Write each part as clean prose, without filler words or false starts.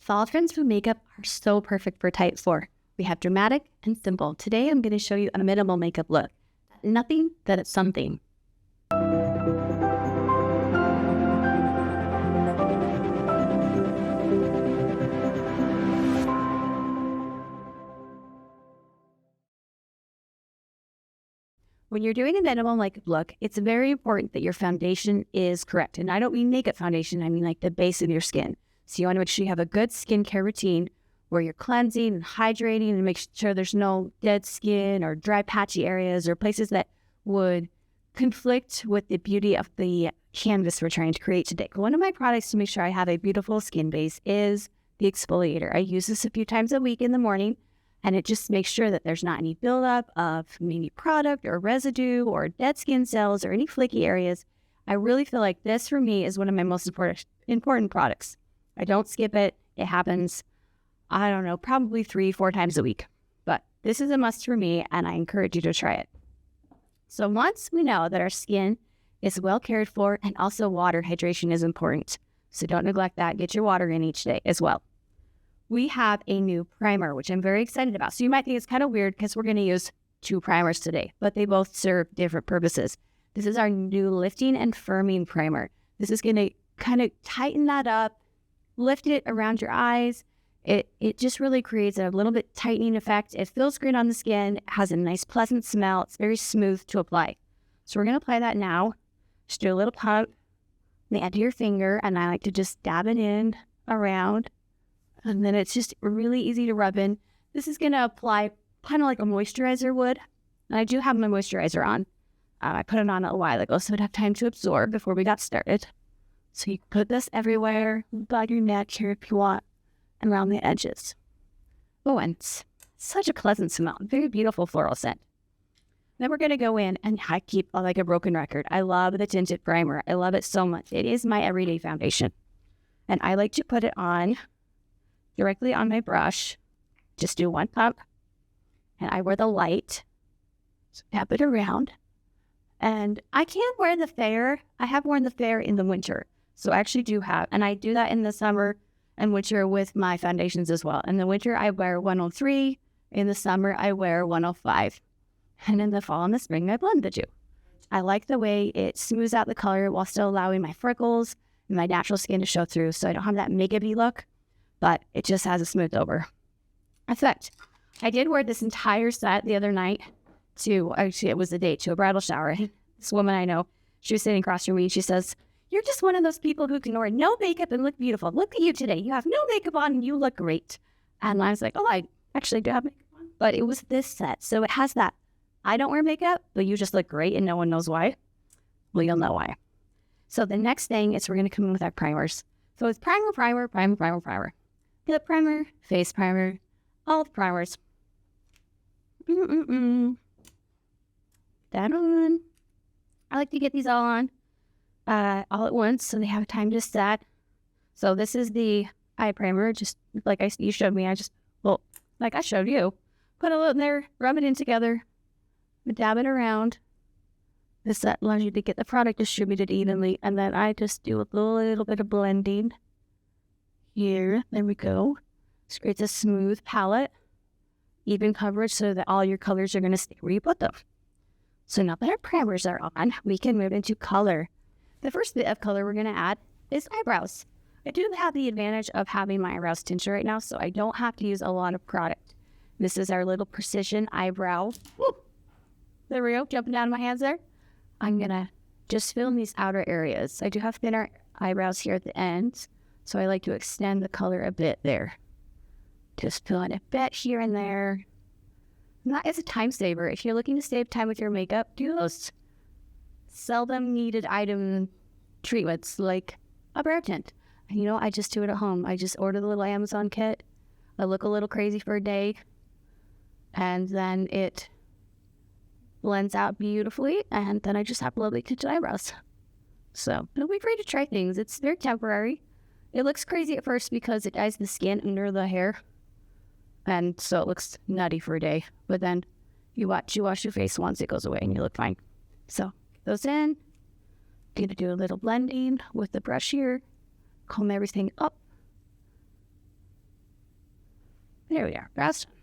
Fall trends for makeup are so perfect for type 4. We have dramatic and simple. Today I'm going to show you a minimal makeup look. Nothing that it's something. When you're doing a minimal makeup look, it's very important that your foundation is correct. And I don't mean makeup foundation, I mean like the base of your skin. So you want to make sure you have a good skincare routine where you're cleansing and hydrating and make sure there's no dead skin or dry patchy areas or places that would conflict with the beauty of the canvas we're trying to create today. One of my products to make sure I have a beautiful skin base is the exfoliator. I use this a few times a week in the morning, and it just makes sure that there's not any buildup of maybe product or residue or dead skin cells or any flaky areas. I really feel like this for me is one of my most important products. I don't skip it. It happens, I don't know, probably 3-4 times a week. But this is a must for me, and I encourage you to try it. So once we know that our skin is well cared for, and also water hydration is important. So don't neglect that. Get your water in each day as well. We have a new primer, which I'm very excited about. So you might think it's kind of weird because we're going to use 2 primers today, but they both serve different purposes. This is our new lifting and firming primer. This is going to kind of tighten that up, lift it around your eyes. It just really creates a little bit tightening effect. It feels great on the skin. It has a nice pleasant smell. It's very smooth to apply. So we're going to apply that now. Just do a little pump on the end of your finger, and I like to just dab it in around. And then it's just really easy to rub in. This is going to apply kind of like a moisturizer would. And I do have my moisturizer on. I put it on a while ago, so it'd have time to absorb before we got started. So you can put this everywhere, above your neck here if you want, and around the edges. Oh, and it's such a pleasant smell. Very beautiful floral scent. Then we're going to go in, and I keep like a broken record. I love the tinted primer. I love it so much. It is my everyday foundation. And I like to put it on directly on my brush. Just do 1 pump, and I wear the light, so tap it around. And I can't wear the fair. I have worn the fair in the winter, so I actually do have, and I do that in the summer and winter with my foundations as well. In the winter, I wear 103. In the summer, I wear 105. And in the fall and the spring, I blend the 2. I like the way it smooths out the color while still allowing my freckles and my natural skin to show through, so I don't have that makeup-y look, but it just has a smooth over effect. I did wear this entire set the other night it was a date to a bridal shower. This woman I know, she was sitting across from me, and she says, "You're just one of those people who can wear no makeup and look beautiful. Look at you today. You have no makeup on and you look great." And I was like, oh, I actually do have makeup on. But it was this set. So it has that, I don't wear makeup, but you just look great and no one knows why. Well, you'll know why. So the next thing is we're going to come in with our primers. So it's primer, primer, primer, primer, primer. Lip primer, face primer, all the primers. That on. I like to get these all on all at once so they have time to set. So this is the eye primer, just like you showed me. Like I showed you. Put a little in there, rub it in together, dab it around. This allows you to get the product distributed evenly, and then I just do a little bit of blending here. There we go. This creates a smooth palette, even coverage, so that all your colors are going to stay where you put them. So now that our primers are on, we can move into color. The first bit of color we're going to add is eyebrows. I do have the advantage of having my eyebrows tincture right now, so I don't have to use a lot of product. This is our little precision eyebrow. Woo! There we go, jumping down my hands there. I'm going to just fill in these outer areas. I do have thinner eyebrows here at the ends, so I like to extend the color a bit there. Just fill in a bit here and there. And that is a time saver. If you're looking to save time with your makeup, do those seldom needed item treatments like a brow tint. I just do it at home. I just order the little Amazon kit. I look a little crazy for a day, and then it blends out beautifully, and then I just have lovely tinted eyebrows. So it'll be great to try things. It's very temporary. It looks crazy at first because it dyes the skin under the hair, and so it looks nutty for a day. But then you wash your face once, it goes away, and you look fine. So get those in. I'm gonna do a little blending with the brush here. Comb everything up. There we are. That's done.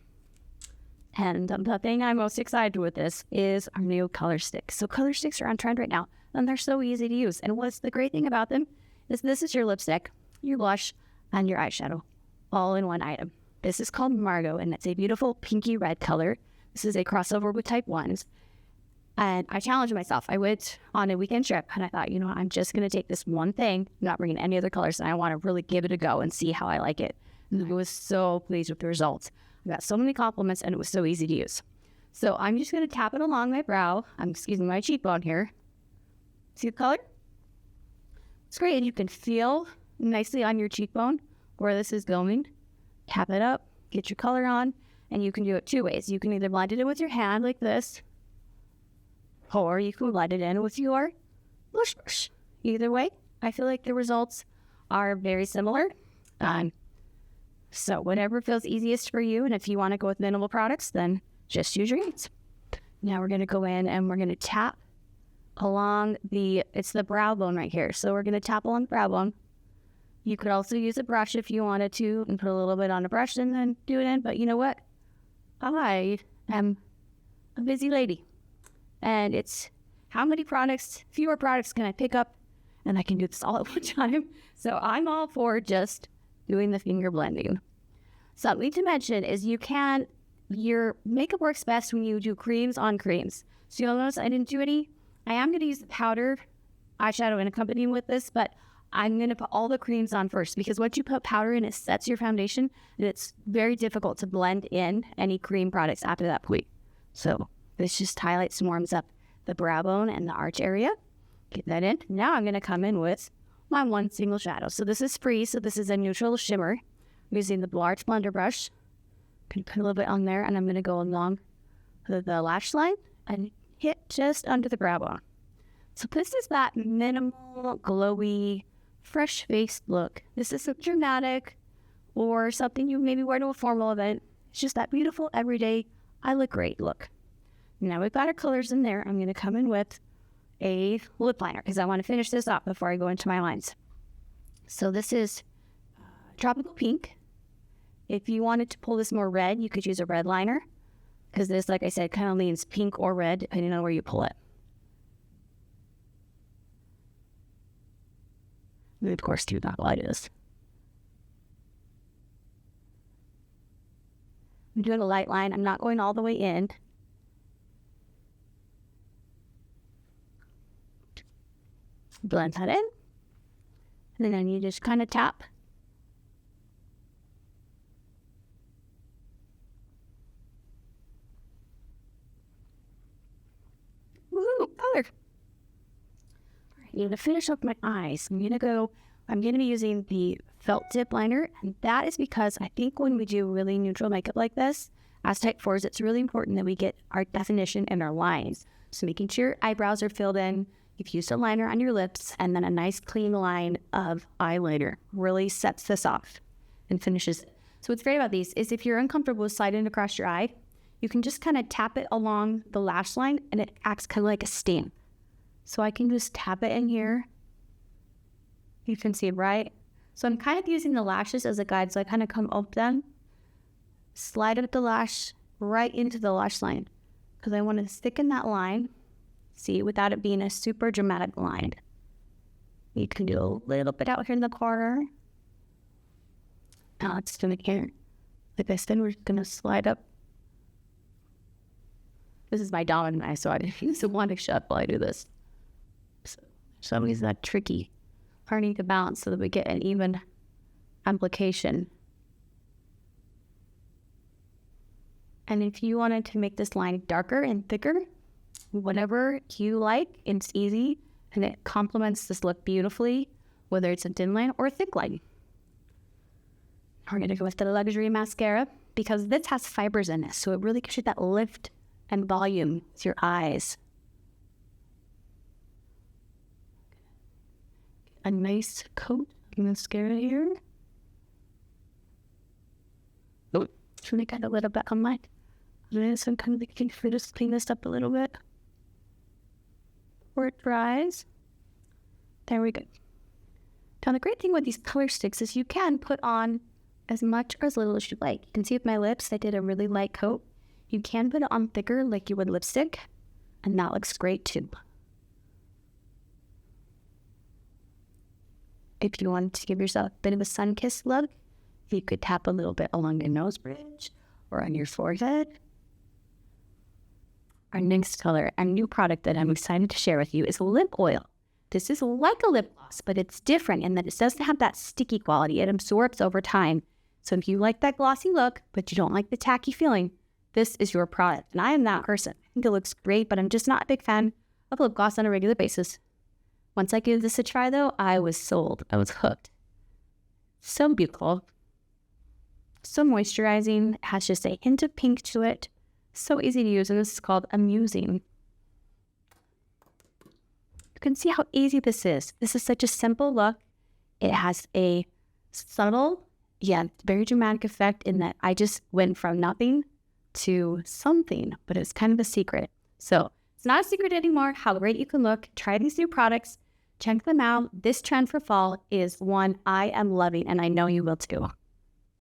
And the thing I'm most excited with this is our new color sticks. So color sticks are on trend right now, and they're so easy to use. And what's the great thing about them is this is your lipstick, your blush, and your eyeshadow, all in one item. This is called Margot, and it's a beautiful pinky red color. This is a crossover with type 1s. And I challenged myself. I went on a weekend trip, and I thought, I'm just going to take this one thing, not bringing any other colors, and I want to really give it a go and see how I like it. And I was so pleased with the results. I got so many compliments, and it was so easy to use. So I'm just going to tap it along my brow. I'm using my cheekbone here. See the color? It's great. And you can feel nicely on your cheekbone where this is going. Tap it up, get your color on, and you can do it two ways. You can either blend it in with your hand like this, or you can blend it in with your blush brush. Either way, I feel like the results are very similar. So whatever feels easiest for you, and if you want to go with minimal products, then just use your hands. Now we're going to go in and we're going to tap along it's the brow bone right here. So we're going to tap along the brow bone. You could also use a brush if you wanted to and put a little bit on a brush and then do it in. But you know what? I am a busy lady. And it's fewer products can I pick up, and I can do this all at one time. So I'm all for just doing the finger blending. Something to mention is your makeup works best when you do creams on creams. So you'll notice I didn't do any. I am going to use the powder eyeshadow and accompanying with this, but I'm going to put all the creams on first, because once you put powder in, it sets your foundation, and it's very difficult to blend in any cream products after that point. So this just highlights and warms up the brow bone and the arch area. Get that in. Now I'm going to come in with my one single shadow. So this is free, so this is a neutral shimmer. I'm using the large blender brush. I'm going to put a little bit on there, and I'm going to go along the lash line and hit just under the brow bone. So this is that minimal, glowy, fresh-faced look. This isn't dramatic or something you maybe wear to a formal event. It's just that beautiful, everyday, I look great look. Now we've got our colors in there. I'm going to come in with a lip liner because I want to finish this off before I go into my lines. So this is Tropical Pink. If you wanted to pull this more red, you could use a red liner, because this, like I said, kind of leans pink or red depending on where you pull it. And of course, do not light this. I'm doing a light line. I'm not going all the way in. Blend that in. And then you just kind of tap. Woohoo, color. To finish up my eyes, I'm going to be using the felt tip liner, and that is because I think when we do really neutral makeup like this, as type 4s, it's really important that we get our definition and our lines. So making sure your eyebrows are filled in, you've used a liner on your lips, and then a nice clean line of eyeliner really sets this off and finishes it. So what's great about these is if you're uncomfortable with sliding across your eye, you can just kind of tap it along the lash line, and it acts kind of like a stamp. So I can just tap it in here. You can see it, right? So I'm kind of using the lashes as a guide. So I kind of come up them, slide up the lash right into the lash line, because I want to thicken that line, see, without it being a super dramatic line. You can do a little bit out here in the corner. Now it's going to here. Like I said, we're going to slide up. This is my dominant eye, so I didn't want to shut while I do this. So I'm using that tricky learning to balance so that we get an even application. And if you wanted to make this line darker and thicker, whatever you like, it's easy, and it complements this look beautifully, whether it's a thin line or a thick line. We're going to go with the Luxury Mascara because this has fibers in it, so it really gives you that lift and volume with your eyes. A nice coat of mascara here. Oh, trying to get a little bit on my this and kind of just clean this up a little bit before it dries. There we go. Now the great thing with these color sticks is you can put on as much or as little as you like. You can see with my lips, I did a really light coat. You can put it on thicker like you would lipstick, and that looks great too. If you wanted to give yourself a bit of a sun-kissed look, you could tap a little bit along your nose bridge or on your forehead. Our next color, a new product that I'm excited to share with you, is lip oil. This is like a lip gloss, but it's different in that it doesn't have that sticky quality. It absorbs over time. So if you like that glossy look, but you don't like the tacky feeling, this is your product. And I am that person. I think it looks great, but I'm just not a big fan of lip gloss on a regular basis. Once I gave this a try, though, I was sold. I was hooked. So beautiful. So moisturizing. It has just a hint of pink to it. So easy to use, and this is called Amusing. You can see how easy this is. This is such a simple look. It has a subtle, yet very dramatic effect in that I just went from nothing to something, but it's kind of a secret. So it's not a secret anymore how great you can look. Try these new products. Check them out. This trend for fall is one I am loving, and I know you will too.